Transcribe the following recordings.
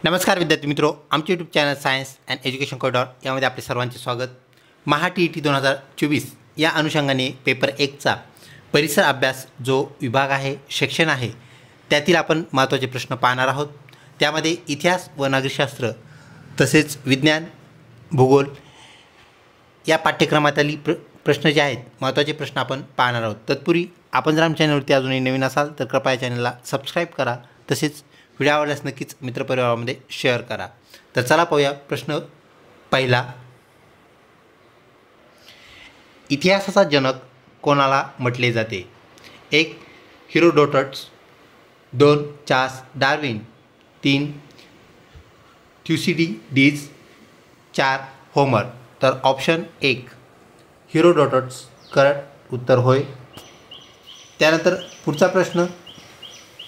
नमस्कार विद्यार्थी मित्रों, आमचे YouTube channel science and education corridor यामध्ये आपले सर्वांचे स्वागत। महा TET 2024 या अनुषंगाने पेपर 1चा परिसर अभ्यास जो विभाग आहे, सेक्शन आहे, त्यातील आपण महत्त्वाचे प्रश्न पाहणार आहोत। त्यामध्ये इतिहास व नागरिकशास्त्र तसेच विज्ञान, भूगोल या पाठ्यक्रमातील प्रश्न जे आहेत, महत्त्वाचे प्रश्न आपण पाहणार आहोत। तत्पूर्वी आपण जर आमच्या चॅनलवरती अजूनही नवीन असाल तर कृपया चॅनलला सबस्क्राईब करा, तसेच व्हिडिओ आवडल्यास नक्कीच मित्रपरिवारामध्ये शेअर करा। तर चला पाहूया प्रश्न पहिला। इतिहासाचा जनक कोणाला म्हटले जाते? 1 हेरोडोटस, 2 चार्ल्स डार्विन, 3 थ्युसिडिडीज, 4 होमर। तर ऑप्शन 1 हेरोडोटस करेक्ट उत्तर होय। त्यानंतर पुढचा प्रश्न,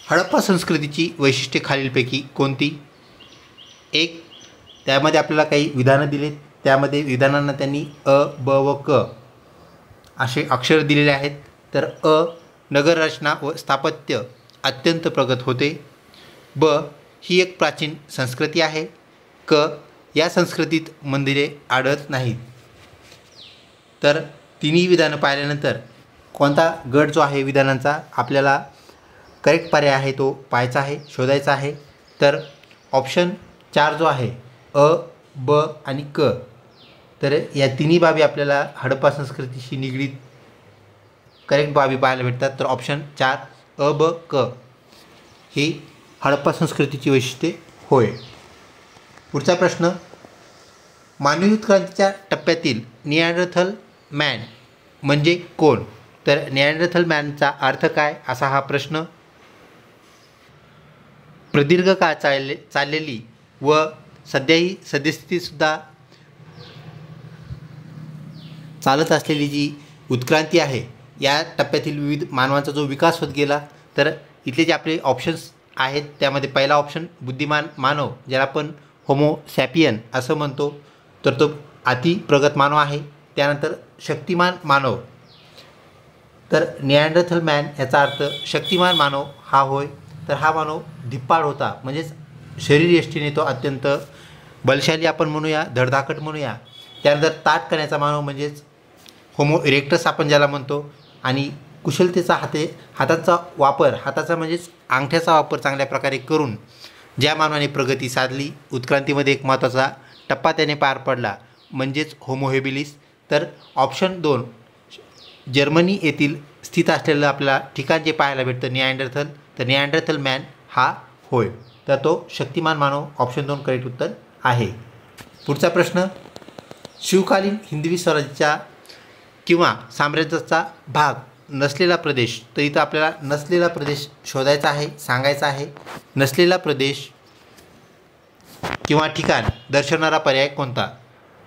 हडप्पा संस्कृतीची वैशिष्ट्ये खालीलपैकी कोणती? 1 त्यामध्ये आपल्याला काही विधानं दिलेत, त्यामध्ये विधानांना त्यांनी अ, ब व क असे अक्षर दिलेले आहेत। तर अ, नगररचना व स्थापत्य अत्यंत प्रगत होते। ब, ही एक प्राचीन संस्कृती आहे। क, या संस्कृतीत मंदिरे आढळत नाहीत। तर तिन्ही विधानं पाहिल्यानंतर कोणता गट जो आहे विधानांचा आपल्याला करेक्ट पर्याय आहे तो पाहायचा आहे, शोधायचा आहे। तर ऑप्शन 4 जो आहे अ, ब आणि क, तर या तिन्ही बाबी आपल्याला हडप्पा संस्कृतीशी निगडीत करेक्ट बाबी पाहायला भेटतात। तर ऑप्शन 4 अ, ब, क ही हडप्पा संस्कृतीची वैशिष्ट्ये होय। पुढचा प्रश्न, मानवी उत्क्रांतीच्या टप्प्यातील निअँडरथल मॅन म्हणजे कोण? तर निअँडरथल मॅनचा अर्थ काय असा हा प्रश्न। प्रदीर्घ काळ चाललेली व सध्याही सद्यस्थितीसुद्धा चालत असलेली जी उत्क्रांती आहे, या टप्प्यातील विविध मानवांचा जो विकास होत गेला, तर इथले जे आपले ऑप्शन्स आहेत त्यामध्ये पहिला ऑप्शन बुद्धिमान मानव, ज्याला आपण होमो सॅपियन असं म्हणतो, तर तो अति प्रगत मानव आहे। त्यानंतर शक्तिमान मानव, तर निअँडरथल मॅन याचा अर्थ शक्तिमान मानव हा होय। तर हा मानव धिप्पाड होता, म्हणजेच शरीरयष्टीने तो अत्यंत बलशाली आपण म्हणूया, धडधाकट म्हणूया। त्यानंतर ताठ करण्याचा मानव म्हणजेच होमो इरेक्टस आपण ज्याला म्हणतो, आणि कुशलतेचा हाताचा वापर, हाताचा म्हणजेच अंगठ्याचा वापर चांगल्या प्रकारे करून ज्या मानवाने प्रगती साधली, उत्क्रांतीमध्ये एक महत्त्वाचा टप्पा त्याने पार पडला, म्हणजेच होमो हेबिलिस। तर ऑप्शन 2 जर्मनी येथील स्थित असलेलं आपल्याला ठिकाण जे पाहायला भेटतं निअँडरथल, तर निअँडरथल मॅन हा होय। तर तो शक्तिमान मानव ऑप्शन 2 करेक्ट उत्तर आहे। पुढचा प्रश्न, शिवकालीन हिंदवी स्वराज्याचा किंवा साम्राज्याचा भाग नसलेला प्रदेश, तर इथं आपल्याला नसलेला प्रदेश शोधायचा आहे, सांगायचा आहे। नसलेला प्रदेश किंवा ठिकाण दर्शवणारा पर्याय कोणता?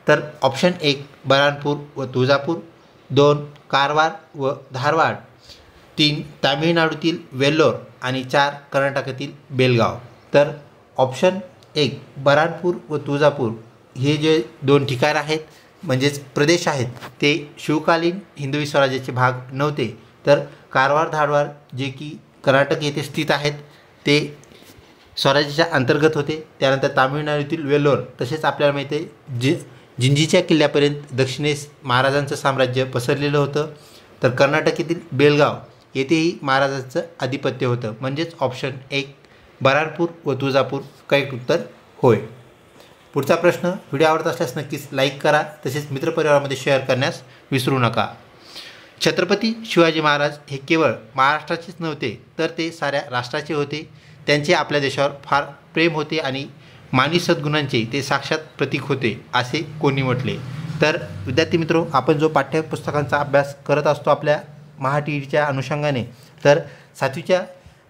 तर ऑप्शन 1 बऱ्हाणपूर व तुळजापूर, 2 कारवार व धारवाड, 3 तामिळनाडूतील वेल्लोर आणि 4 कर्नाटकातील बेलगाव। तर ऑप्शन 1 बऱ्हाणपूर व तुळजापूर हे जे 2 ठिकाण आहेत, म्हणजेच प्रदेश आहेत, ते शिवकालीन हिंदवी स्वराज्याचे भाग नव्हते। तर कारवार, धारवाड जे की कर्नाटक येथे स्थित आहेत, ते स्वराज्याच्या अंतर्गत होते। त्यानंतर तामिळनाडूतील वेल्लोर, तसेच आपल्याला माहिती आहे जिंजीच्या किल्ल्यापर्यंत दक्षिणेस महाराजांचं साम्राज्य पसरलेलं होतं। तर कर्नाटक येथील बेलगाव येथेही महाराजांचं आधिपत्य होतं, म्हणजेच ऑप्शन 1 बऱ्हाणपूर व तुळजापूर करेक्ट उत्तर होय। पुढचा प्रश्न, व्हिडिओ आवडत असल्यास नक्कीच लाईक करा, तसेच मित्रपरिवारामध्ये शेअर करण्यास विसरू नका। छत्रपती शिवाजी महाराज हे केवळ महाराष्ट्राचेच नव्हते, तर ते साऱ्या राष्ट्राचे होते। त्यांचे आपल्या देशावर फार प्रेम होते आणि मानवी सद्गुणांचे ते साक्षात प्रतीक होते असे कोणी म्हटले? तर विद्यार्थी मित्रो, आपण जो पाठ्यपुस्तकांचा अभ्यास करत असतो आपल्या महा TETच्या अनुषंगाने, तर 7वीच्या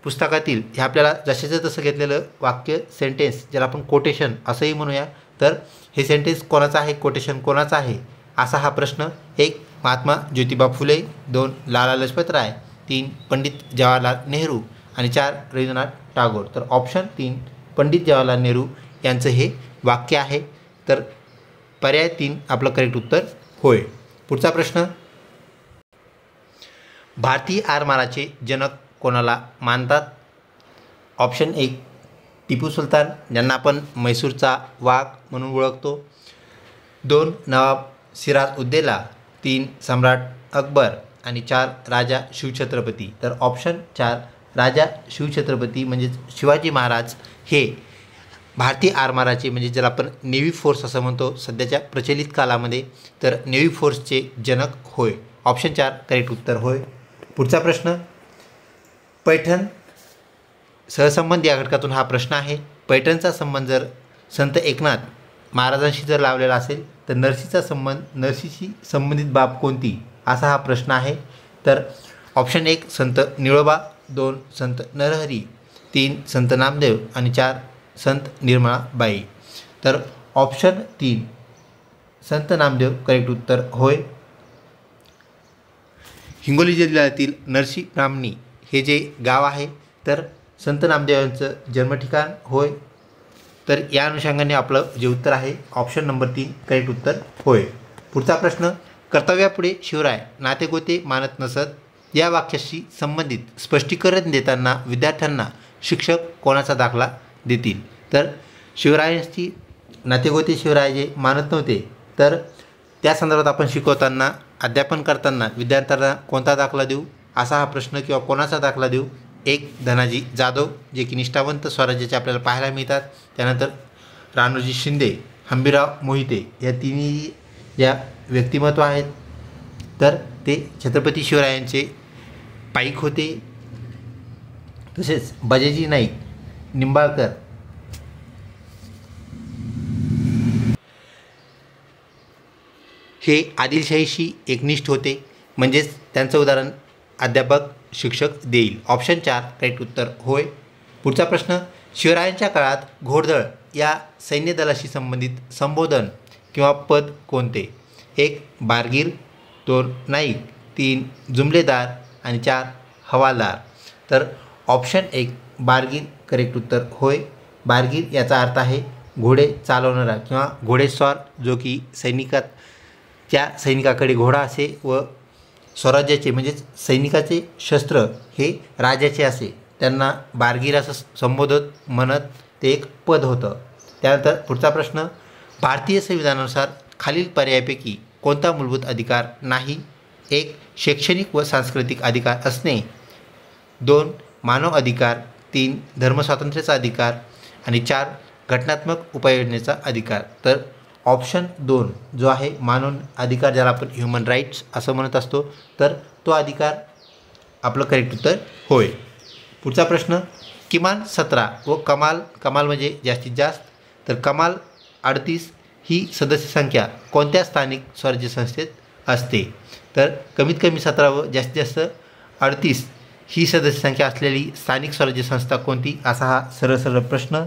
पुस्तकातील हे आपल्याला जसेचं तसं घेतलेलं वाक्य, सेंटेन्स, ज्याला आपण कोटेशन असंही म्हणूया, तर हे सेंटेन्स कोणाचं आहे, कोटेशन कोणाचं आहे असा हा प्रश्न। 1 महात्मा ज्योतिबा फुले, 2 लाला लजपत राय, 3 पंडित जवाहरलाल नेहरू आणि 4 रवींद्रनाथ टागोर। तर ऑप्शन 3 पंडित जवाहरलाल नेहरू यांचं हे वाक्य आहे। तर पर्याय 3 आपलं करेक्ट उत्तर होय। पुढचा प्रश्न, भारतीय आरमाराचे जनक कोणाला मानतात? ऑप्शन 1 टिपू सुलतान, ज्यांना आपण म्हैसूरचा वाघ म्हणून ओळखतो. 2 नवाब सिराज उद्दौला. 3 सम्राट अकबर. आणि 4 राजा शिवछत्रपती. तर ऑप्शन 4 राजा शिवछत्रपती म्हणजेच शिवाजी महाराज हे भारतीय आरमाराचे म्हणजे ज्याला आपण नेव्ही फोर्स असं म्हणतो सध्याच्या प्रचलित कालामध्ये, तर नेव्ही फोर्सचे जनक होय. ऑप्शन 4 करेक्ट उत्तर होय. पुढचा प्रश्न, पैठण सहसंबंध या घटकातून हा प्रश्न आहे. पैठणचा संबंध जर संत एकनाथ महाराजांशी जर लावलेला असेल तर नरसीशी संबंधित बाब कोणती, असा हा प्रश्न आहे. तर ऑप्शन 1 संत निळोबा. 2 संत नरहरी. 3 संत नामदेव. आणि 4 संत निर्मळाबाई. तर ऑप्शन 3 संत नामदेव करेक्ट उत्तर होय. हिंगोली जिल्ह्यातील नरसी ब्राह्मणी हे जे गाव आहे तर संत नामदेवांचं जन्मठिकाण होय. तर या अनुषंगाने आपलं जे उत्तर आहे ऑप्शन नंबर 3 करेक्ट उत्तर होय. पुढचा प्रश्न, कर्तव्यापुढे शिवराय नातेगोते मानत नसत या वाक्याशी संबंधित स्पष्टीकरण देताना विद्यार्थ्यांना शिक्षक कोणाचा दाखला देतील. तर शिवरायांची नातेगोते शिवराय जे मानत नव्हते तर त्या संदर्भात आपण शिकवताना अध्यापन करताना विद्यार्थ्यांना कोणता दाखला देऊ, असा हा प्रश्न किंवा कोणाचा दाखला देऊ. 1 धनाजी जाधव जे की निष्ठावंत स्वराज्याचे आपल्याला पाहायला मिळतात. त्यानंतर राणोजी शिंदे, हंबीरराव मोहिते या तिन्ही ज्या व्यक्तिमत्व आहेत तर ते छत्रपती शिवरायांचे पाईक होते. तसेच बजाजी नाईक, निंबाळकर हे आदिलशाहीशी एकनिष्ठ होते, म्हणजेच त्यांचं उदाहरण अध्यापक शिक्षक देईल. ऑप्शन 4 करेक्ट उत्तर होय. पुढचा प्रश्न, शिवरायांच्या काळात घोडदळ या सैन्य दलाशी संबंधित संबोधन किंवा पद कोणते. 1 बारगीर. 2 नाईक. 3 जुमलेदार. आणि 4 हवालदार. तर ऑप्शन 1 बारगीर करेक्ट उत्तर होय. बारगीर याचा अर्थ आहे घोडे चालवणारा किंवा घोडेस्वार, जो की त्या सैनिकाकडे घोडा असे व स्वराज्याचे म्हणजेच सैनिकाचे शस्त्र हे राजाचे असे, त्यांना बारगीर असं संबोधत म्हणत ते एक पद होतं. त्यानंतर पुढचा प्रश्न, भारतीय संविधानानुसार खालील पर्यायापैकी कोणता मूलभूत अधिकार नाही. 1 शैक्षणिक व सांस्कृतिक अधिकार असणे. 2 मानव अधिकार. 3 धर्मस्वातंत्र्याचा अधिकार. आणि 4 घटनात्मक उपाययोजनेचा अधिकार. तर ऑप्शन 2 जो आहे मानव अधिकार, ज्याला आपण ह्युमन राईट्स असं म्हणत असतो, तर तो अधिकार आपलं करेक्ट उत्तर होय. पुढचा प्रश्न, किमान 17 व कमाल म्हणजे जास्तीत जास्त, तर कमाल 38 ही सदस्य संख्या कोणत्या स्थानिक स्वराज्य संस्थेत असते. तर कमीत कमी 17 व जास्तीत जास्त 38 ही सदस्य संख्या असलेली स्थानिक स्वराज्य संस्था कोणती, असा हा सरळ प्रश्न.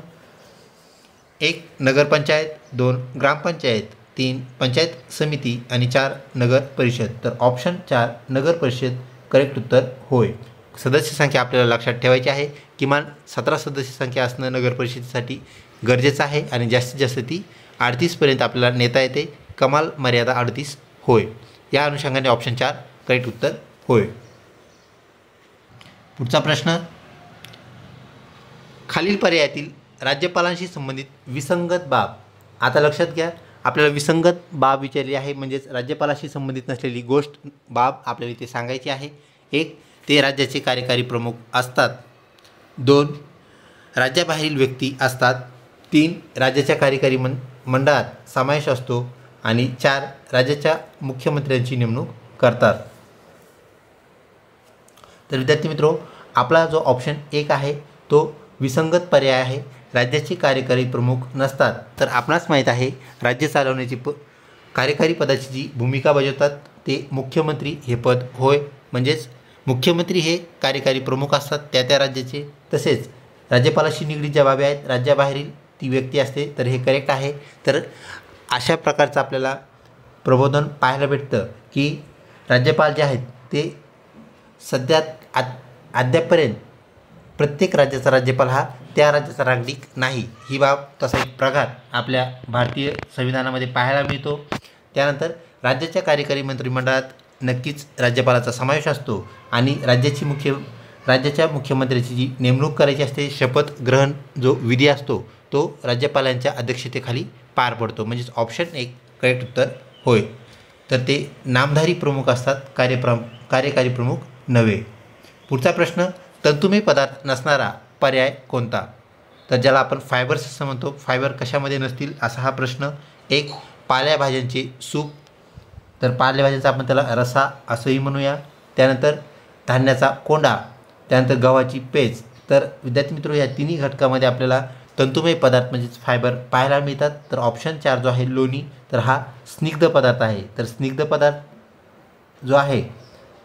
1 नगरपंचायत. 2 ग्रामपंचायत. 3 पंचायत समिती. आणि 4 नगर परिषद. तर ऑप्शन 4 नगर परिषद करेक्ट उत्तर होय. सदस्य संख्या आपल्याला लक्षात ठेवायची आहे. किमान 17 सदस्य संख्या असणं नगर परिषदेसाठी गरजेचं आहे आणि जास्तीत जास्त ती 38पर्यंत आपल्याला नेता येते. कमाल मर्यादा 38 होय. या अनुषंगाने ऑप्शन 4 करेक्ट उत्तर होय. पुढचा प्रश्न, खालील पर्यायातील राज्यपालांशी संबंधित विसंगत बाब. आता लक्षात घ्या, आपल्याला विसंगत बाब विचारली आहे, म्हणजेच राज्यपालाशी संबंधित नसलेली बाब आपल्याला इथे सांगायची आहे. 1 ते राज्याचे कार्यकारी प्रमुख असतात. 2 राज्याबाहेरील व्यक्ती असतात. 3 राज्याच्या कार्यकारी मंडळात समावेश असतो. आणि 4 राज्याच्या मुख्यमंत्र्यांची नेमणूक करतात. तर विद्यार्थी मित्रो, आपला जो ऑप्शन 1 आहे तो विसंगत पर्याय आहे. राज्याचे कार्यकारी प्रमुख नसतात. तर आपणास माहीत आहे राज्य चालवण्याची कार्यकारी पदाची जी भूमिका बजावतात ते मुख्यमंत्री हे पद होय. म्हणजेच मुख्यमंत्री हे कार्यकारी प्रमुख असतात त्या राज्याचे. तसेच राज्यपालाशी निगडीत ज्या बाबी आहेत राज्याबाहेरील ती व्यक्ती असते. तर हे करेक्ट आहे. तर अशा प्रकारचं आपल्याला प्रबोधन पाहायला भेटतं की राज्यपाल जे आहेत ते सध्या अद्यापर्यंत प्रत्येक राज्याचा राज्यपाल हा त्या राज्याचा नागरिक नाही. ही बाब तसा एक प्रकार आपल्या भारतीय संविधानामध्ये पाहायला मिळतो. त्यानंतर राज्याच्या कार्यकारी मंत्रिमंडळात नक्कीच राज्यपालाचा समावेश असतो आणि राज्याच्या मुख्यमंत्र्याची जी नेमणूक करायची असते, शपथ ग्रहण जो विधी असतो तो राज्यपालांच्या अध्यक्षतेखाली पार पडतो. म्हणजेच ऑप्शन 1 करेक्ट उत्तर होय. तर ते नामधारी प्रमुख असतात, कार्यकारी प्रमुख नव्हे. पुढचा प्रश्न, तंतुमय पदार्थ नसणारा पर्याय कोणता? तर ज्याला आपण फायबर्स असं म्हणतो. फायबर कशामध्ये नसतील असा हा प्रश्न. 1 पालेभाज्यांचे सूप, तर पालेभाज्यांचा आपण त्याला रसा असंही म्हणूया. त्यानंतर धान्याचा कोंडा, त्यानंतर गव्हाची पेज. तर विद्यार्थी मित्र, या तिन्ही घटकामध्ये आपल्याला तंतुमय पदार्थ म्हणजेच फायबर पाहायला मिळतात. तर ऑप्शन 4 जो आहे लोणी, तर हा स्निग्ध पदार्थ आहे. तर स्निग्ध पदार्थ जो आहे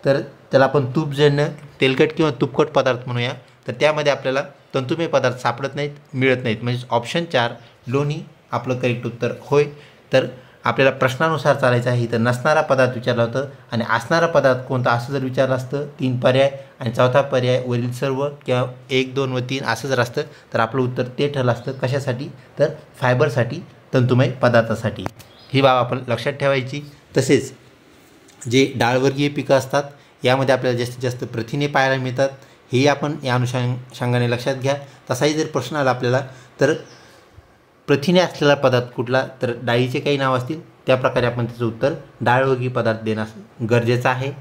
तर त्याला आपण तूपजन्य, तेलकट किंवा तुपकट पदार्थ म्हणूया. तर त्यामध्ये आपल्याला तंतुमय पदार्थ सापडत नाहीत, मिळत नाहीत. म्हणजे ऑप्शन 4 लोणी आपलं करेक्ट उत्तर होय. तर आपल्याला प्रश्नानुसार चालायचं आहे. तर नसणारा पदार्थ विचारला होतं आणि असणारा पदार्थ कोणता असं जर विचारलं असतं, 3 पर्याय आणि चौथा पर्याय वरील सर्व किंवा 1, 2 व 3 असं जर असतं तर आपलं उत्तर ते ठरलं असतं. कशासाठी? तर फायबरसाठी, तंतुमय पदार्थासाठी. ही बाब आपण लक्षात ठेवायची. तसेच जे डाळवर्गीय पिकं असतात यामध्ये आपल्याला जास्तीत जास्त प्रथिने पाहायला मिळतात, हेही आपण या अनुषंगाने लक्षात घ्या. तसाही जर प्रश्न आला आपल्याला तर प्रथिने असलेला पदार्थ कुठला, तर डाळीचे काही नाव असतील त्याप्रकारे आपण त्याचं उत्तर डाळवर्गीय पदार्थ देणं गरजेचं आहे.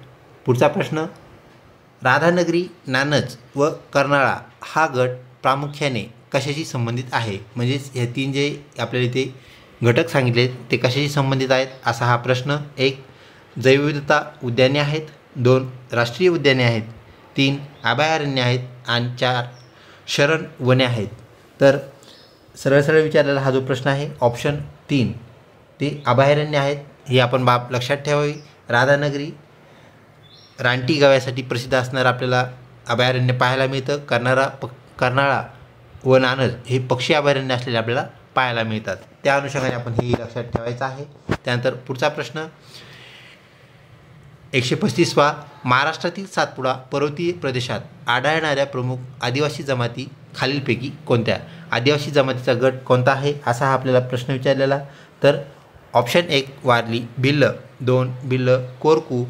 पुढचा प्रश्न, राधानगरी, नानज व कर्नाळा हा गट प्रामुख्याने कशाशी संबंधित आहे? म्हणजेच हे 3 जे आपल्याला इथे घटक सांगितले ते कशाशी संबंधित आहेत असा हा प्रश्न. 1 जैवविविधता उद्याने आहेत, 2 राष्ट्रीय उद्याने आहेत, 3 अभयारण्य आहेत आणि 4 शरण वने आहेत. तर सरळ विचारलेला हा जो प्रश्न आहे ऑप्शन 3 ते अभयारण्य आहेत. ही आपण बाब लक्षात ठेवावी. राधानगरी रानटी गव्यासाठी प्रसिद्ध असणारं आपल्याला अभयारण्य पाहायला मिळतं. कर्नाळा व नानज हे पक्षी अभयारण्य असलेले आपल्याला पाहायला मिळतात. त्या अनुषंगाने आपण हे लक्षात ठेवायचं आहे. त्यानंतर पुढचा प्रश्न 135वा, महाराष्ट्रातील सातपुडा पर्वतीय प्रदेशात आढळणाऱ्या प्रमुख आदिवासी जमाती खालीलपैकी कोणत्या? आदिवासी जमातीचा गट कोणता आहे असा हा आपल्याला प्रश्न विचारलेला. तर ऑप्शन 1 वारली भिल्ल, 2 भिल्ल कोरकू,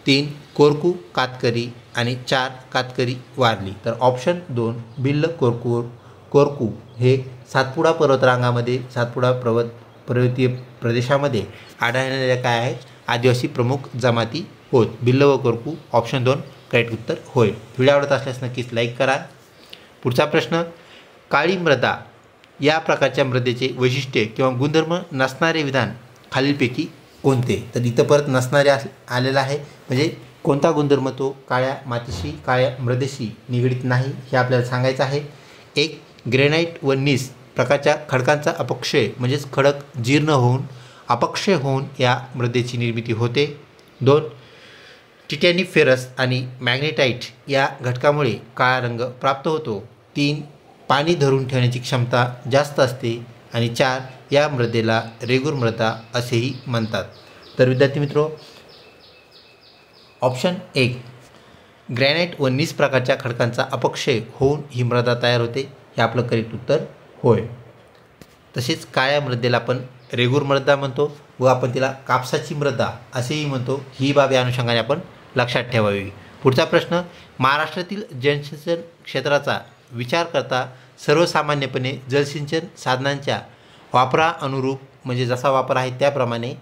3 कोरकू कातकरी आणि 4 कातकरी वारली. तर ऑप्शन 2 भिल्ल कोरकू हे सातपुडा पर्वतरांगामध्ये, सातपुडा पर्वतीय प्रदेशामध्ये आढळणाऱ्या काय आहेत आदिवासी प्रमुख जमाती होत. भिल्ल व कोरकू, ऑप्शन 2 करेक्ट उत्तर होय. व्हिडिओ आवडत असल्यास नक्कीच लाईक करा. पुढचा प्रश्न, काळी मृदा या प्रकारच्या मृदेचे वैशिष्ट्ये किंवा गुणधर्म नसणारे विधान खालीलपैकी कोणते? तर इथं परत नसणारे आलेला आहे. म्हणजे कोणता गुणधर्म तो काळ्या मातीशी, काळ्या मृदेशी निगडीत नाही हे आपल्याला सांगायचं आहे. 1 ग्रेनाइट व नीस प्रकारच्या खडकांचा अपक्षय म्हणजेच खडक जीर्ण होऊन अपक्षय होऊन या मृदेची निर्मिती होते. 2 टिटॅनिफेरस आणि मॅग्नेटाईट या घटकामुळे काळा रंग प्राप्त होतो. 3 पाणी धरून ठेवण्याची क्षमता जास्त असते आणि 4 या मृदेला रेगूर मृदा असेही म्हणतात. तर विद्यार्थी मित्रो, ऑप्शन 1 ग्रॅनाइट व नीस प्रकारच्या खडकांचा अपक्षय होऊन ही मृदा तयार होते हे आपलं करेक्ट उत्तर होय. तसेच काळ्या मृदेला आपण रेगूर मृदा म्हणतो व आपण तिला कापसाची मृदा असेही म्हणतो. ही बाब या अनुषंगाने आपण लक्षात ठेवावी. पुढचा प्रश्न, महाराष्ट्रातील जलसिंचन क्षेत्राचा विचार करता सर्वसामान्यपणे जलसिंचन साधनांच्या वापरानुरूप म्हणजे जसा वापर आहे त्याप्रमाणे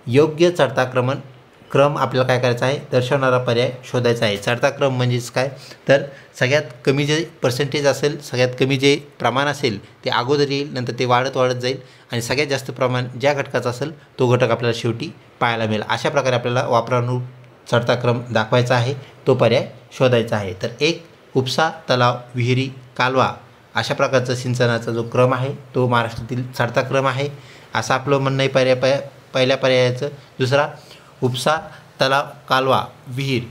योग्य चढता क्रम आपल्याला काय करायचा आहे दर्शवणारा पर्याय शोधायचा आहे. चढता क्रम म्हणजेच काय, तर सगळ्यात कमी जे पर्सेंटेज असेल, सगळ्यात कमी जे प्रमाण असेल ते अगोदर येईल, नंतर ते वाढत जाईल आणि सगळ्यात जास्त प्रमाण ज्या घटकाचा असेल तो घटक आपल्याला शेवटी पाहायला मिळेल. अशा प्रकारे आपल्याला वापरानुरूप चढता क्रम दाखवायचा आहे, तो पर्याय शोधायचा आहे. तर 1 उपसा, तलाव, विहिरी, कालवा अशा प्रकारचा सिंचनाचा जो क्रम आहे तो महाराष्ट्रातील चढता क्रम आहे असं आपलं म्हणणं आहे पहिल्या पर्यायाचं. दुसरा उपसा, तलाव, कालवा, विहीर.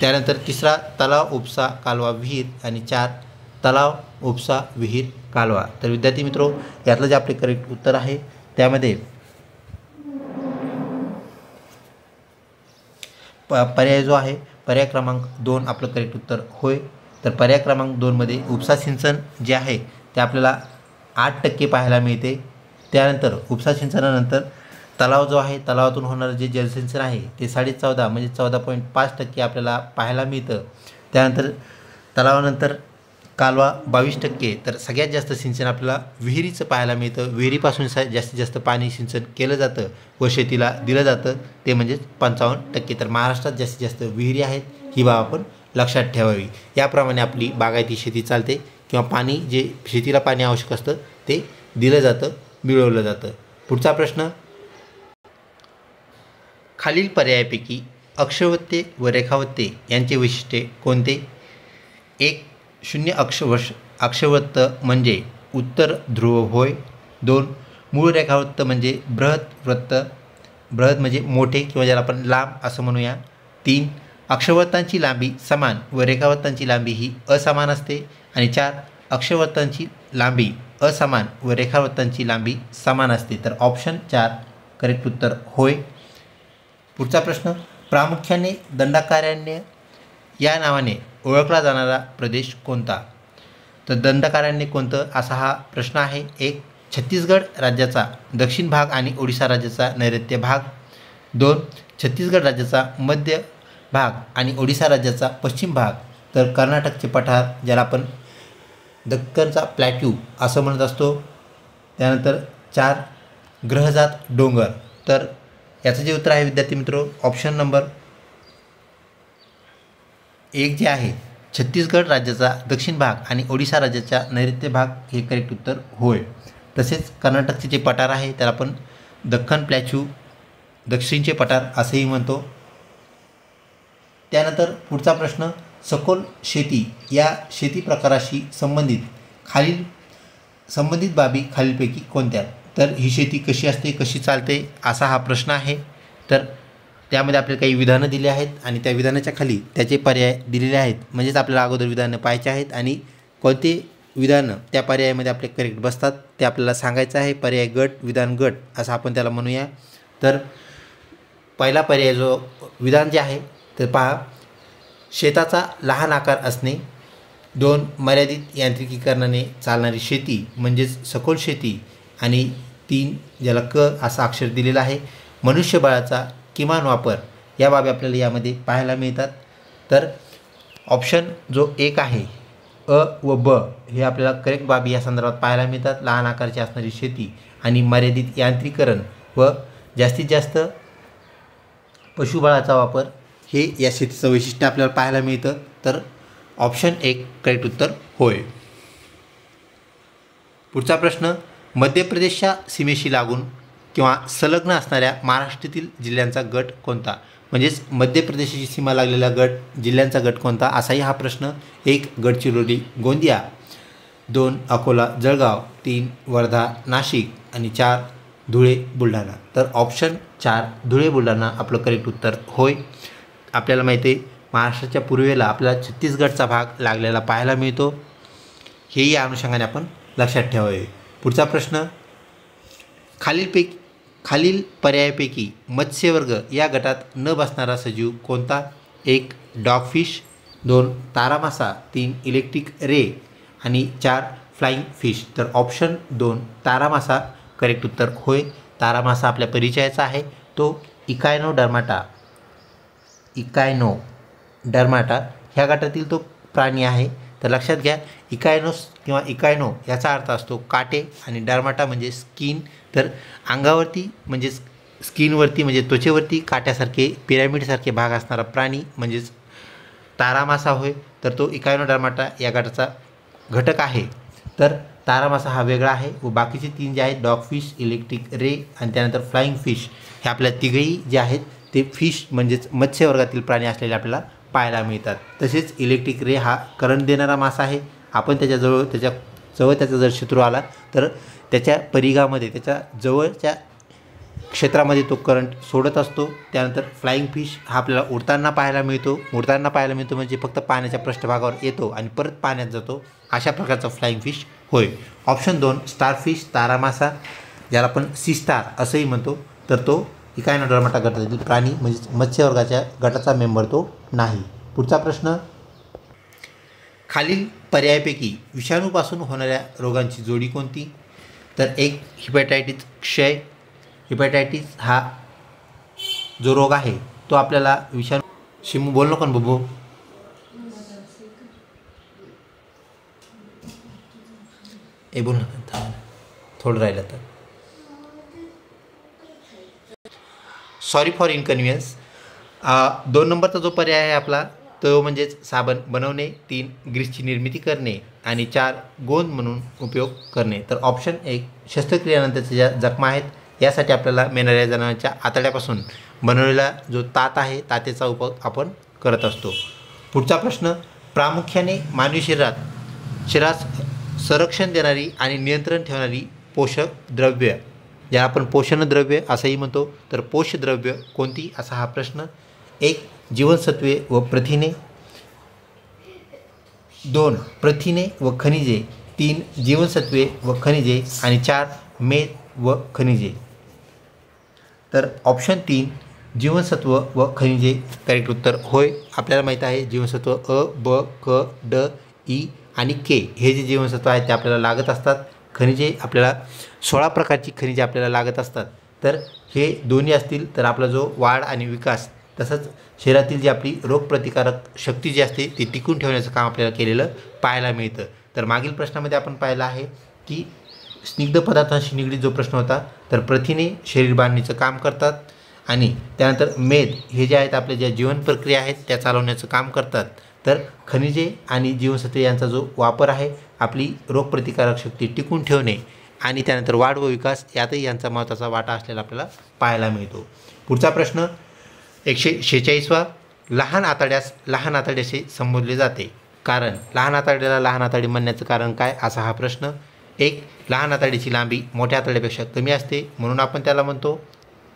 त्यानंतर तिसरा तलाव, उपसा, कालवा, विहीर आणि 4 तलाव, उपसा, विहीर, कालवा. तर विद्यार्थी मित्रो, यातलं जे आपले करेक्ट उत्तर आहे त्यामध्ये पर्याय जो आहे पर्याय क्रमांक 2 आपलं करेक्ट उत्तर होय. तर पर्याय क्रमांक 2 मध्ये उपसा सिंचन जे आहे ते आपल्याला 8% पाहायला मिळते. त्यानंतर उपसा सिंचनानंतर तलाव जो आहे तलावातून होणारं जे जलसिंचन आहे ते 14.5 म्हणजे 14.5% आपल्याला पाहायला मिळतं. त्यानंतर तलावानंतर कालवा 22%, तर सगळ्यात जास्त सिंचन आपल्याला विहिरीचं पाहायला मिळतं. विहिरीपासून जास्तीत जास्त पाणी सिंचन केलं जातं व शेतीला दिलं जातं ते म्हणजेच 55%. तर महाराष्ट्रात जास्तीत जास्त विहिरी आहेत, ही बाब आपण लक्षात ठेवावी. याप्रमाणे आपली बागायती शेती चालते किंवा पाणी जे शेतीला पाणी आवश्यक असतं ते दिलं जातं, मिळवलं जातं. पुढचा प्रश्न, खालील पर्यायापैकी अक्षवत्ते व रेखावत्ते यांचे वैशिष्ट्ये कोणते? 1. शून्य अक्षवत्त म्हणजे उत्तर ध्रुव होय. 2. मूळ रेखावृत्त म्हणजे बृहत म्हणजे मोठे किंवा ज्याला आपण लांब असं म्हणूया. 3. अक्षवत्तांची लांबी समान व रेखावत्तांची लांबी ही असमान असते. आणि 4. अक्षवत्तांची लांबी असमान व रेखावत्तांची लांबी समान असते. तर ऑप्शन 4 करेक्ट उत्तर होय. पुढचा प्रश्न, प्रामुख्याने दंडाकारण्य या नावाने ओळखला जाणारा प्रदेश कोणता? तर दंडाकारण्य कोणतं असा हा प्रश्न आहे. 1. छत्तीसगड राज्याचा दक्षिण भाग आणि ओडिशा राज्याचा नैऋत्य भाग. 2. छत्तीसगड राज्याचा मध्य भाग आणि ओडिशा राज्याचा पश्चिम भाग. तर कर्नाटकचे पठार ज्याला आपण दक्कनचा प्लॅट्यू असं म्हणत असतो. त्यानंतर 4. ग्रहजात डोंगर. तर याचं जे उत्तर आहे विद्यार्थी मित्र ऑप्शन नंबर 1 जे आहे छत्तीसगड राज्याचा दक्षिण भाग आणि ओडिशा राज्याचा नैऋत्य भाग हे करेक्ट उत्तर होय. तसेच कर्नाटकचे जे पठार आहे त्याला आपण दख्खन प्लॅच्यू दक्षिणचे पठार असेही म्हणतो. त्यानंतर पुढचा प्रश्न, सखोल शेती या शेती प्रकाराशी संबंधित बाबी खालीलपैकी कोणत्या? तर ही शेती कशी असते, कशी चालते असा हा प्रश्न आहे. तर त्यामध्ये आपल्याला काही विधानं दिली आहेत आणि त्या विधानाच्या खाली त्याचे पर्याय दिलेले आहेत. म्हणजेच आपल्याला अगोदर विधानं पाहायचे आहेत आणि कोणते विधानं त्या पर्यायामध्ये आपले करेक्ट बसतात ते आपल्याला सांगायचं आहे. पर्याय गट, विधान गट असं आपण त्याला म्हणूया. तर पहिला पर्याय जो विधान जे आहे तर पहा, शेताचा लहान आकार असणे. 2. मर्यादित यांत्रिकीकरणाने चालणारी शेती म्हणजेच सखोल शेती. आणि 3 ज्याला क असा अक्षर दिलेला आहे, मनुष्यबळाचा किमान वापर या बाबी आपल्याला यामध्ये पाहायला मिळतात. तर ऑप्शन जो 1 आहे अ व ब हे आपल्याला करेक्ट बाबी या संदर्भात पाहायला मिळतात. लहान आकारची असणारी शेती आणि मर्यादित यांत्रिकीकरण व जास्तीत जास्त पशुबळाचा वापर हे या शेतीचं वैशिष्ट्य आपल्याला पाहायला मिळतं. तर ऑप्शन 1 करेक्ट उत्तर होय. पुढचा प्रश्न, मध्य प्रदेशच्या सीमेशी लागून किंवा संलग्न असणाऱ्या महाराष्ट्रातील जिल्ह्यांचा गट कोणता? म्हणजेच मध्य प्रदेशाची सीमा लागलेला जिल्ह्यांचा गट कोणता असाही हा प्रश्न. 1. गडचिरोली गोंदिया. 2. अकोला जळगाव. 3. वर्धा नाशिक. आणि 4. धुळे बुलढाणा. तर ऑप्शन 4 धुळे बुलढाणा आपलं करेक्ट उत्तर होय. आपल्याला माहिती आहे महाराष्ट्राच्या पूर्वेला आपल्याला छत्तीसगडचा भाग लागलेला पाहायला मिळतो. हेही या अनुषंगाने आपण लक्षात ठेवावे. पुढचा प्रश्न, खालील पर्यायापैकी मत्स्यवर्ग या गटात न बसणारा सजीव कोणता? 1. डॉगफिश. 2. तारामासा. 3. Electric ray. आणि 4. Flying fish. तर ऑप्शन 2 तारामासा करेक्ट उत्तर होय. तारामासा आपल्या परिचयाचा आहे. तो इकायनोडर्माटा ह्या गटातील तो प्राणी आहे. तर लक्षात घ्या, इकायनोस किंवा इकायनो याचा अर्थ असतो काटे आणि डर्माटा म्हणजे स्किन. तर अंगावरती म्हणजे स्किनवरती म्हणजे त्वचेवरती काट्यासारखे पिरॅमिडसारखे भाग असणारा प्राणी म्हणजेच तारामासा होय. तर तो इकायनोडर्माटा या गटाचा घटक आहे. तर तारामासा हा वेगळा आहे व बाकीचे 3 जे आहेत डॉगफिश, इलेक्ट्रिक रे आणि त्यानंतर फ्लाइंग फिश हे आपल्या तिघही जे आहेत ते फिश म्हणजेच मत्स्यवर्गातील प्राणी असलेले आपल्याला पाहायला मिळतात. तसेच इलेक्ट्रिक रे हा करंट देणारा मासा आहे. आपण त्याच्याजवळ त्याचा जर शत्रू आला तर त्याच्या परिघामध्ये त्याच्या जवळच्या क्षेत्रामध्ये तो करंट सोडत असतो. त्यानंतर फ्लाइंग फिश हा आपल्याला उडताना पाहायला मिळतो. म्हणजे फक्त पाण्याच्या पृष्ठभागावर येतो आणि परत पाण्यात जातो, अशा प्रकारचा फ्लाइंग फिश होय. ऑप्शन 2 स्टारफिश तारामासा ज्याला आपण सी स्टार असंही म्हणतो. तर तो इकायनोडर्माटा गटातील प्राणी म्हणजेच मत्स्यवर्गाच्या गटाचा मेंबर तो नाही. पुढचा प्रश्न, खालील पर्यायापैकी विषाणूपासून होणाऱ्या रोगांची जोडी कोणती? तर 1. हिपॅटायटिस क्षय. हिपॅटायटिस हा जो रोग आहे तो आपल्याला शिमू बोल नको ना बबू. बोल ना, थोडं राहिलं तर. Sorry for inconvenience. 2 नंबरचा जो पर्याय आहे आपला तो म्हणजेच साबण बनवणे, 3 ग्रीसची निर्मिती करणे आणि 4 गोंद म्हणून उपयोग करणे. तर ऑप्शन 1 शस्त्रक्रियेनंतरच्या ज्या जखमा आहेत यासाठी आपल्याला मेणाऱ्या जनावरांच्या आतड्यापासून बनवलेला जो तात आहे तातेचा उपयोग आपण करत असतो. पुढचा प्रश्न, प्रामुख्याने मानवी शरीरास संरक्षण देणारी आणि नियंत्रण ठेवणारी पोषक द्रव्य, ज्याला आपण पोषणद्रव्य असंही म्हणतो, तर पोषद्रव्य कोणती असा हा प्रश्न. 1 जीवनसत्वे व प्रथिने, 2 प्रथिने व खनिजे, 3 जीवनसत्वे व खनिजे आणि 4 मेद व खनिजे. तर ऑप्शन 3 जीवनसत्व व खनिजे करेक्ट उत्तर होय. आपल्याला माहीत आहे जीवनसत्व अ, ब, क, ड, ई आणि के हे जे जीवनसत्व आहेत ते आपल्याला लागत असतात. खनिजे आपल्याला 16 प्रकारची खनिजे आपल्याला लागत असतात. तर हे दोन्ही असतील तर आपला जो वाढ आणि विकास तसंच शरीरातील जी आपली रोगप्रतिकारक शक्ती जी असते ती टिकून ठेवण्याचं काम आपल्याला केलेलं पाहायला मिळतं. तर मागील प्रश्नामध्ये आपण पाहिलं आहे की स्निग्ध पदार्थांशी निगडीत जो प्रश्न होता तर प्रथिने शरीर बांधणीचं काम करतात आणि त्यानंतर मेद हे जे आहेत आपल्या ज्या जीवन प्रक्रिया आहेत त्या चालवण्याचं काम करतात. तर खनिजे आणि जीवनसत्वे यांचा जो वापर आहे आपली रोगप्रतिकारक शक्ती टिकून ठेवणे आणि त्यानंतर वाढ व विकास यातही यांचा महत्त्वाचा वाटा असलेला आपल्याला पाहायला मिळतो. पुढचा प्रश्न 146वा, लहान आतड्याशी संबोधले जाते. कारण लहान आतड्याला लहान आतडी म्हणण्याचं कारण काय असा हा प्रश्न. 1 लहान आतड्याची लांबी मोठ्या आतड्यापेक्षा कमी असते म्हणून आपण त्याला म्हणतो.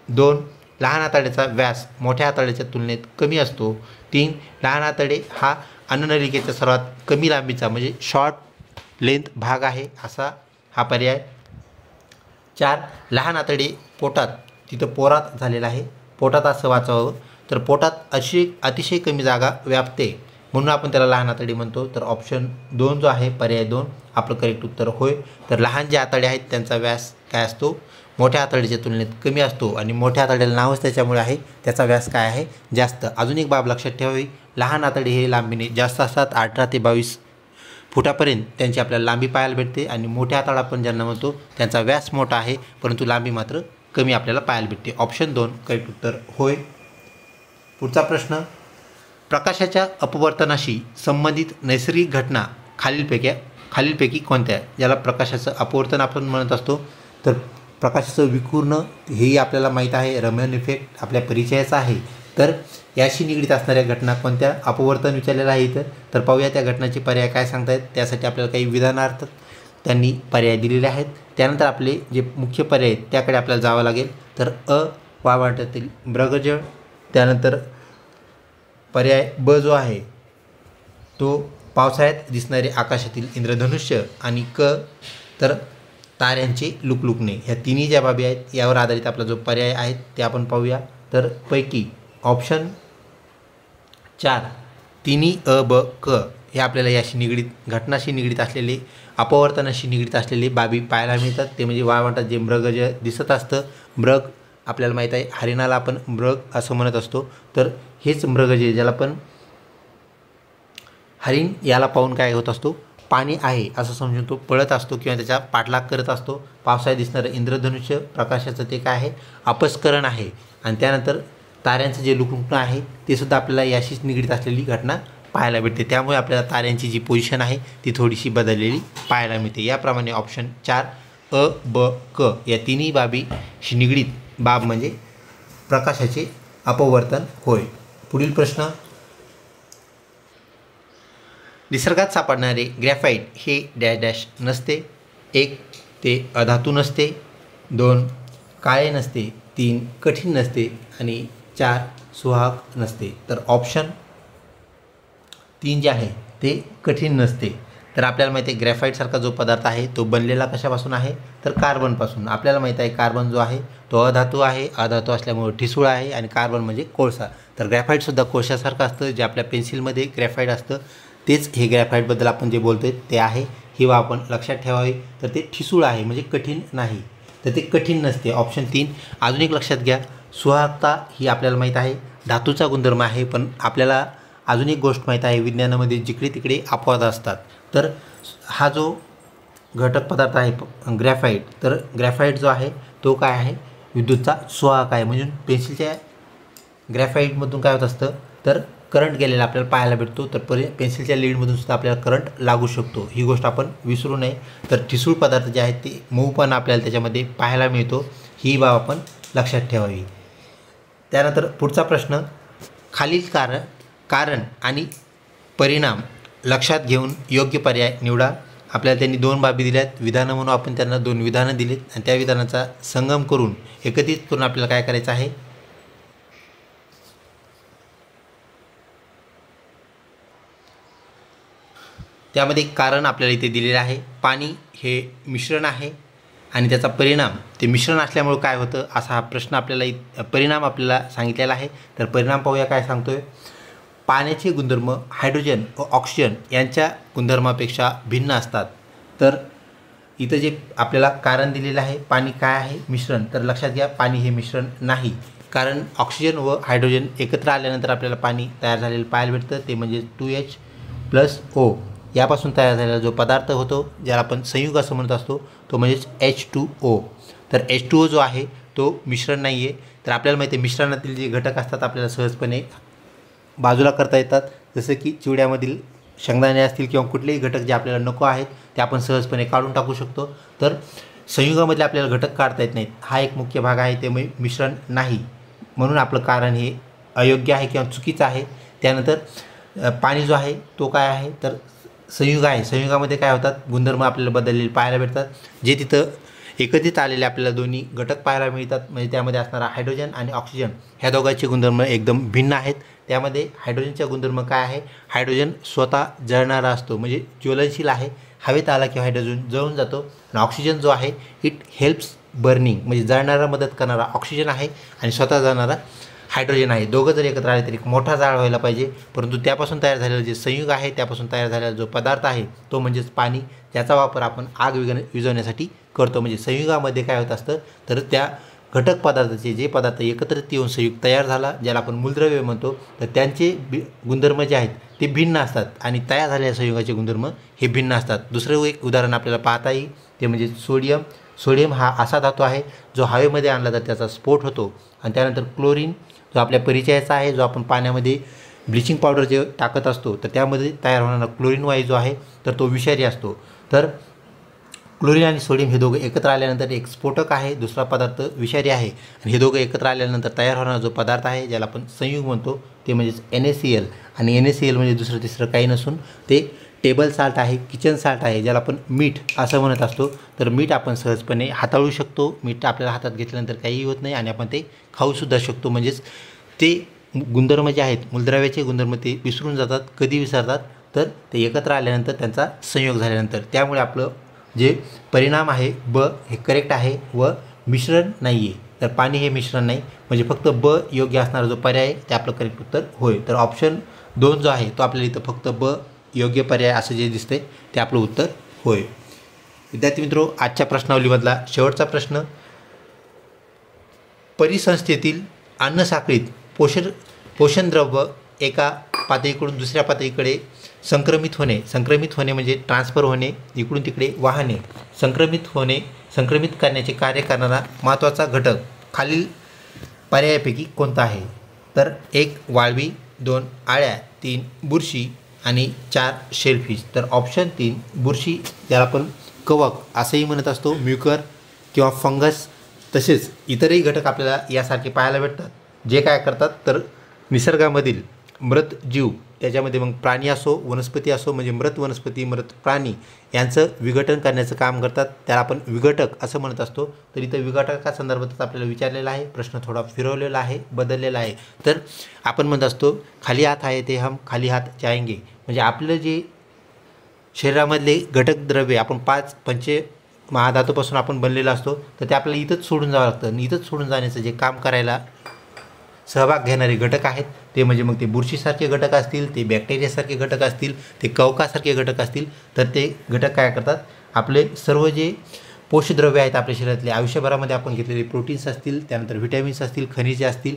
2 लहान आतड्याचा व्यास मोठ्या आतड्याच्या तुलनेत कमी असतो. 3 लहान आतडे हा अन्ननलिकेचा सर्वात कमी लांबीचा म्हणजे शॉर्ट लेंथ भाग आहे असा हा पर्याय. 4 लहान आतडे पोटात, तिथं पोरात झालेला आहे, पोटात असं वाचावं, तर पोटात अतिशय कमी जागा व्यापते म्हणून आपण त्याला लहान आतडी म्हणतो. तर ऑप्शन 2 जो आहे पर्याय 2 आपलं करेक्ट उत्तर होय. तर लहान जे आतडे आहेत त्यांचा व्यास काय असतो, मोठ्या आतडीच्या तुलनेत कमी असतो आणि मोठ्या आतड्याला नावच त्याच्यामुळे आहे, त्याचा व्यास काय आहे जास्त. अजून एक बाब लक्षात ठेवावी, लहान आतडे हे लांबीने जास्त असतात, 18 ते 22 फुटापर्यंत त्यांची आपल्याला लांबी पाहायला भेटते आणि मोठ्या आतडा आपण ज्यांना म्हणतो त्यांचा व्यास मोठा आहे परंतु लांबी मात्र कमी आपल्याला पाहायला भेटते. ऑप्शन 2 करेक्ट उत्तर होय. पुढचा प्रश्न, प्रकाशाच्या अपवर्तनाशी संबंधित नैसर्गिक घटना खालीलपैकी कोणत्या, ज्याला प्रकाशाचं अपवर्तन आपण म्हणत असतो. तर प्रकाशाचं विखुरणं हेही आपल्याला माहीत आहे, रमन इफेक्ट आपल्या परिचयाचा आहे. तर याशी निगडीत असणाऱ्या घटना कोणत्या, अपवर्तन विचारलेलं आहे इथं. तर पाहूया त्या घटनाचे पर्याय काय सांगतायत. त्यासाठी आपल्याला काही विधानार्थ त्यांनी पर्याय दिलेले आहेत. त्यानंतर आपले जे मुख्य पर्याय आहेत त्याकडे आपल्याला जावं लागेल. तर वावाटातील मृगजळ, त्यानंतर पर्याय ब जो आहे तो पावसाळ्यात दिसणारे आकाशातील इंद्रधनुष्य आणि तर ताऱ्यांचे लुकलुकणे. ह्या तिन्ही ज्या बाबी आहेत यावर आधारित आपला जो पर्याय आहे ते आपण पाहूया. तर पैकी ऑप्शन 4 तिन्ही अ, ब, क हे आपल्याला याशी निगडीत घटनाशी निगडीत असलेले अपवर्तनाशी निगडीत असलेले बाबी पाहायला मिळतात. ते म्हणजे वाळवंटात जे मृगजळ दिसत असतं, मृग आपल्याला माहीत आहे हरिणाला आपण मृग असं म्हणत असतो. तर हेच मृगजळ ज्याला पण हरिण याला पाहून काय होत असतो, पाणी आहे असं समजून तो पळत असतो किंवा त्याचा पाठलाग करत असतो. पावसाळ्यात दिसणारं इंद्रधनुष्य प्रकाशाचं ते काय आहे, अपस्करण आहे. आणि त्यानंतर ताऱ्यांचं जे लुकलुकणं आहे ते सुद्धा आपल्याला याशीच निगडीत असलेली घटना पाहायला भेटते. त्यामुळे आपल्याला ताऱ्यांची जी पोझिशन आहे ती थोडीशी बदललेली पाहायला मिळते. याप्रमाणे ऑप्शन 4 अ, ब, क या तिन्ही बाबीशी निगडीत बाब म्हणजे प्रकाशाचे अपवर्तन होय. पुढील प्रश्न, निसर्गात सापडणारे ग्रॅफाईट हे डॅश डॅश नसते. 1 ते अधातू नसते, 2 काळे नसते, 3 कठीण नसते आणि 4 सुहाक नसते. तर ऑप्शन 3 जे आहे ते कठीण नसते. तर आपल्याला माहिती आहे ग्रॅफाईटसारखा जो पदार्थ आहे तो बनलेला कशापासून आहे, तर कार्बनपासून. आपल्याला माहीत आहे कार्बन जो आहे तो अधातू आहे, अधातू असल्यामुळे ठिसूळ आहे आणि कार्बन म्हणजे कोळसा. तर ग्रॅफाईटसुद्धा कोळशासारखं असतं, जे आपल्या पेन्सिलमध्ये ग्रॅफाईट असतं तेच हे ग्रॅफाईटबद्दल आपण जे बोलतो आहे ते आहे. ही बाब आपण लक्षात ठेवावी. तर ते ठिसूळ आहे म्हणजे कठीण नाही, तर ते कठीण नसते. ऑप्शन 3. अजून एक लक्षात घ्या, सुहाकता ही आपल्याला माहीत आहे धातूचा गुणधर्म आहे, पण आपल्याला अजून एक गोष्ट माहीत आहे विज्ञानामध्ये जिकडे तिकडे अपवाद असतात. तर हा जो घटक पदार्थ आहे ग्रॅफाईट, तर ग्रॅफाईट जो आहे तो काय आहे, विद्युतचा सुवाहक आहे. म्हणजे पेन्सिलच्या ग्रॅफाईटमधून काय होत असतं, तर करंट गेलेला आपल्याला पाहायला भेटतो. तर पेन्सिलच्या लीडमधून सुद्धा आपल्याला करंट लागू शकतो. ही गोष्ट आपण विसरू नये. तर ठिसूळ पदार्थ जे आहेत ते मऊपणा आपल्याला त्याच्यामध्ये पाहायला मिळतो, ही बाब आपण लक्षात ठेवावी. त्यानंतर पुढचा प्रश्न, खालील कारण आणि परिणाम लक्षात घेऊन योग्य पर्याय निवडा. आपल्याला त्यांनी 2 बाबी दिल्यात, विधानं म्हणून आपण त्यांना 2 विधानं दिलीत आणि त्या विधानाचा संगम करून एकत्रित करून आपल्याला काय करायचं आहे, त्यामध्ये कारण आपल्याला इथे दिलेलं आहे. पाणी हे मिश्रण आहे आणि त्याचा परिणाम ते मिश्रण असल्यामुळे काय होतं, असा हा प्रश्न आपल्याला परिणाम आपल्याला सांगितलेला आहे. तर परिणाम पाहूया काय सांगतोय. पाण्याचे गुणधर्म हायड्रोजन व ऑक्सिजन यांच्या गुणधर्मापेक्षा भिन्न असतात. तर इथं जे आपल्याला कारण दिलेलं आहे, पाणी काय आहे, मिश्रण, तर लक्षात घ्या पाणी हे मिश्रण नाही. कारण ऑक्सिजन व हायड्रोजन एकत्र आल्यानंतर आपल्याला पाणी तयार झालेलं पाहायला भेटतं, ते म्हणजे 2H+O यापासून तयार झालेला जो पदार्थ होतो, ज्याला आपण संयुग असं म्हणत असतो, तो म्हणजेच H2O. तर H2O जो आहे तो मिश्रण नाही आहे. तर आपल्याला माहिती आहे मिश्रणातील जे घटक असतात आपल्याला सहजपणे बाजूला करता येतात. जसं की चिवड्यामधील शेंगदाणे असतील किंवा कुठलेही घटक जे आपल्याला नको आहेत ते आपण सहजपणे काढून टाकू शकतो. तर संयुगामधले आपल्याला घटक काढता येत नाहीत, हा एक मुख्य भाग आहे, ते मिश्रण नाही. म्हणून आपलं कारण हे अयोग्य आहे किंवा चुकीचं आहे. त्यानंतर पाणी जो आहे तो काय आहे, तर संयुग आहे. संयुगामध्ये काय होतात, गुणधर्म आपल्याला बदललेले पाहायला भेटतात, जे तिथं एकत्रित आलेले आपल्याला दोन्ही घटक पाहायला मिळतात. म्हणजे त्यामध्ये असणारा हायड्रोजन आणि ऑक्सिजन ह्या दोघांचे गुणधर्म एकदम भिन्न आहेत. त्यामध्ये हायड्रोजनचा गुणधर्म काय आहे, हायड्रोजन स्वतः जळणारा असतो, म्हणजे ज्वलनशील आहे, हवेत आला की हायड्रोजन जळून जातो. आणि ऑक्सिजन जो आहे इट हेल्प्स बर्निंग, म्हणजे जळणारा मदत करणारा ऑक्सिजन आहे आणि स्वतः जळणारा हायड्रोजन आहे. दोघं जर एकत्र आले तरी एक मोठा जाळ व्हायला पाहिजे. परंतु त्यापासून तयार झालेलं जे संयुग आहे, त्यापासून तयार झालेला जो पदार्थ आहे तो म्हणजेच पाणी, त्याचा वापर आपण आग विझवण्यासाठी करतो. म्हणजे संयुगामध्ये काय होत असतं, तर त्या घटक पदार्थाचे जे पदार्थ एकत्रित येऊन संयुग तयार झाला, ज्याला आपण मूलद्रव्य म्हणतो, तर त्यांचे गुणधर्म जे आहेत ते भिन्न असतात आणि तयार झालेल्या संयुगाचे गुणधर्म हे भिन्न असतात. दुसरं एक उदाहरण आपल्याला पाहता येईल, ते म्हणजे सोडियम. सोडियम हा असा धातू आहे जो हवेमध्ये आणला तर त्याचा स्फोट होतो. आणि त्यानंतर क्लोरीन जो आपल्या परिचयाचा आहे, जो आपण पाण्यामध्ये ब्लिचिंग पावडर जे टाकत असतो तर त्यामध्ये तयार होणारा क्लोरीन वायू जो आहे तर तो विषारी असतो. तर क्लोरीन आणि सोडियम हे दोघं एकत्र आल्यानंतर एक स्फोटक आहे, दुसरा पदार्थ विषारी आहे. आणि हे दोघं एकत्र आल्यानंतर तयार होणारा जो पदार्थ आहे ज्याला आपण संयुग म्हणतो ते म्हणजेच NaCl. आणि NaCl म्हणजे दुसरं तिसरं काही नसून ते टेबल साल्ट आहे, किचन साल्ट आहे, ज्याला आपण मीठ असं म्हणत असतो. तर मीठ आपण सहजपणे हाताळू शकतो. मीठ आपल्याला हातात घेतल्यानंतर काहीही होत नाही आणि आपण ते खाऊसुद्धा शकतो. म्हणजेच ते गुणधर्म जे आहेत, मूलद्रव्याचे गुणधर्म ते विसरून जातात. कधी विसरतात, तर ते एकत्र आल्यानंतर त्यांचा संयोग झाल्यानंतर. त्यामुळे आपलं जे परिणाम आहे ब हे करेक्ट आहे व मिश्रण नाही आहे. तर पाणी हे मिश्रण नाही, म्हणजे फक्त ब योग्य असणारा जो पर्याय आहे ते आपलं करेक्ट उत्तर होय. तर ऑप्शन 2 जो आहे तो आपल्याला इथं फक्त ब योग्य पर्याय असं जे दिसतंय ते आपलं उत्तर होय. विद्यार्थी मित्रो, आजच्या प्रश्नावलीमधला शेवटचा प्रश्न, परिसंस्थेतील अन्नसाखळीत पोषणद्रव्य एका पातळीकडून दुसऱ्या पातळीकडे संक्रमित होणे म्हणजे ट्रान्सफर होणे, इकडून तिकडे वाहने, संक्रमित करण्याचे कार्य करणारा महत्त्वाचा घटक खालील पर्यायापैकी कोणता आहे. तर 1 वाळवी, 2 आळ्या, 3 बुरशी आणि 4 शेलफिश. तर ऑप्शन 3 बुरशी, ज्याला आपण कवक असंही म्हणत असतो, म्युकर किंवा फंगस, तसेच इतरही घटक आपल्याला यासारखे पाहायला भेटतात, जे काय करतात तर निसर्गामधील मृत जीव, त्याच्यामध्ये मग प्राणी असो वनस्पती असो, म्हणजे मृत वनस्पती मृत प्राणी यांचं विघटन करण्याचं काम करतात, त्याला आपण विघटक असं म्हणत असतो. तर इथं विघटकासंदर्भातच आपल्याला विचारलेला आहे, प्रश्न थोडा फिरवलेला आहे, बदललेला आहे. तर आपण म्हणत असतो खाली हात आहे ते हम खाली हात जाएंगे, म्हणजे आपलं जे शरीरामधले घटक द्रव्य आपण 5 पंचमहाधातूपासून आपण बनलेलं असतो, तर ते आपल्याला इथंच सोडून जावं लागतं. आणि इथंच सोडून जाण्याचं जे काम करायला सहभाग घेणारे घटक आहेत ते म्हणजे मग ते बुरशीसारखे घटक असतील, ते बॅक्टेरियासारखे घटक असतील, ते कवकासारखे घटक असतील, तर ते घटक काय करतात, आपले सर्व जे पोषद्रव्य आहेत आपल्या शरीरातले, आयुष्यभरामध्ये आपण घेतलेले प्रोटीन्स असतील, त्यानंतर व्हिटॅमिन्स असतील, खनिजे असतील,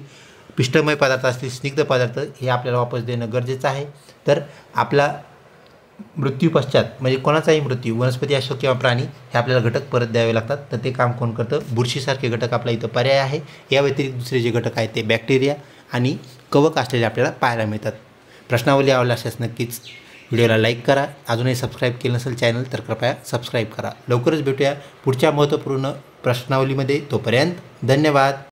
पिष्टमय पदार्थ असतील, स्निग्ध पदार्थ, हे आपल्याला वापस देणं गरजेचं आहे. तर आपला मृत्यू पश्चात म्हणजे कोणाचाही मृत्यू वनस्पती असो किंवा प्राणी हे आपल्याला घटक परत द्यावे लागतात. तर ते काम कोण करतं? बुरशीसारखे घटक आपल्या इथं पर्याय आहे. या व्यतिरिक्त दुसरे जे घटक आहेत ते बॅक्टेरिया आणि कवक असलेले आपल्याला पाहायला मिळतात. प्रश्नावली आवडली असल्यास नक्कीच व्हिडिओला लाईक करा. अजूनही सबस्क्राईब केलं नसेल चॅनल तर कृपया सबस्क्राईब करा. लवकरच भेटूया पुढच्या महत्त्वपूर्ण प्रश्नावलीमध्ये. तोपर्यंत धन्यवाद.